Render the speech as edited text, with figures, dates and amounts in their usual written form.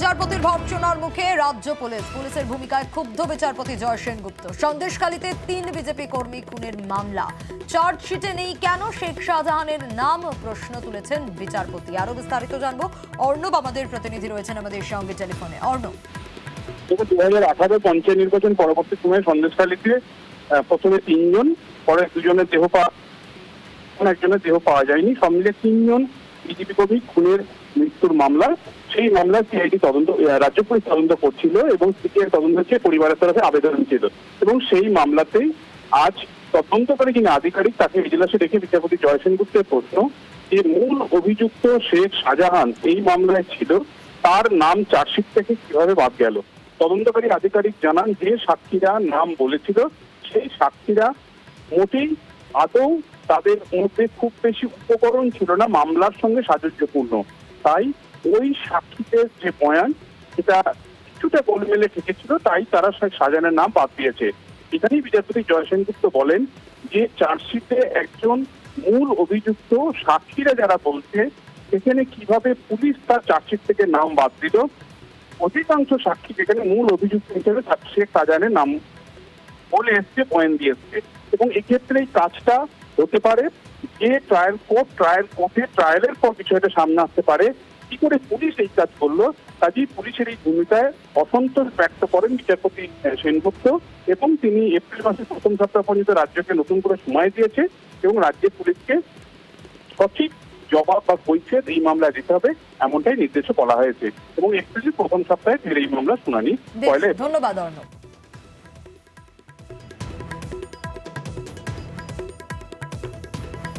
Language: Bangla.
বিচারপতির ভর্ৎসনার মুখে রাজ্য পুলিশের ভূমিকায় ক্ষুব্ধ বিচারপতি জয় সেনগুপ্ত। সন্দেশখালীতে 3 বিজেপি কর্মী খুনের মামলা, চার্জশিটে নেই কেন শেখ শাহজাহানের নাম, প্রশ্ন তুলেছেন বিচারপতি। আরো বিস্তারিত জানবো, অর্ণব আমাদের প্রতিনিধি রয়েছেন আমাদের সঙ্গে টেলিফোনে। অর্ণব, 2018 পঞ্চায়েত নির্বাচন পরবর্তী সময়ে সন্দেশখালীতে প্রথমে 3 জন, পরে 2 জনের দেহ একজনের দেহ পাওয়া যায়নি, সব মিলে 3 জন বিজেপি কর্মী খুনের মৃত্যুর মামলা। সেই মামলা সিআইডি তদন্ত, রাজ্য পুলিশ তদন্ত করছিল এবং সিবিআই তদন্ত চেয়ে পরিবারের তরফে আবেদন ছিল এবং সেই মামলাতেই আজ তদন্তকারী যিনি আধিকারিক তাকে এজলাসে রেখে বিচারপতি জয় সেনগুপ্তের প্রশ্ন যে মূল অভিযুক্ত শেখ শাহজাহান এই মামলায় ছিল, তার নাম চার্জশিট থেকে কিভাবে বাদ গেল। তদন্তকারী আধিকারিক জানান যে সাক্ষীরা নাম বলেছিল সেই সাক্ষীরা মোটেই আদৌ তাদের মধ্যে খুব বেশি উপকরণ ছিল না মামলার সঙ্গে সাযুজ্যপূর্ণ, তাই ওই সাক্ষীদের যে বয়ান সেটা কিছুটা গোলমেলে ঠেকেছিল, তাই তারা শাহজাহানের নাম বাদ দিয়েছে। এখানেই বিচারপতি জয় সেনগুপ্ত বলেন যে চার্জশিটে একজন মূল অভিযুক্ত সাক্ষীরা যারা বলছে সেখানে কিভাবে পুলিশ তার চার্জশিট থেকে নাম বাদ দিল। অধিকাংশ সাক্ষী যেখানে মূল অভিযুক্ত হিসেবে শেখ শাহজাহানের নাম বলে এসছে, বয়ান দিয়ে এসছে এবং এক্ষেত্রে এই কাজটা হতে পারে যে ট্রায়ালের পর বিষয়টা সামনে আসতে পারে। কি করে পুলিশ এই কাজ করলো, কাজেই পুলিশের এই ভূমিকায় অসন্তোষ ব্যক্ত করেন বিচারপতি সেনগুপ্ত এবং তিনি এপ্রিল মাসের প্রথম সপ্তাহ পর্যন্ত রাজ্যকে নতুন করে সময় দিয়েছে এবং রাজ্যের পুলিশকে সঠিক জবাব বা কৈফিয়ত এই মামলায় দিতে হবে এমনটাই নির্দেশও বলা হয়েছে এবং এপ্রিলের প্রথম সপ্তাহে ফের এই মামলা শুনানি। ধন্যবাদ অর্ণব।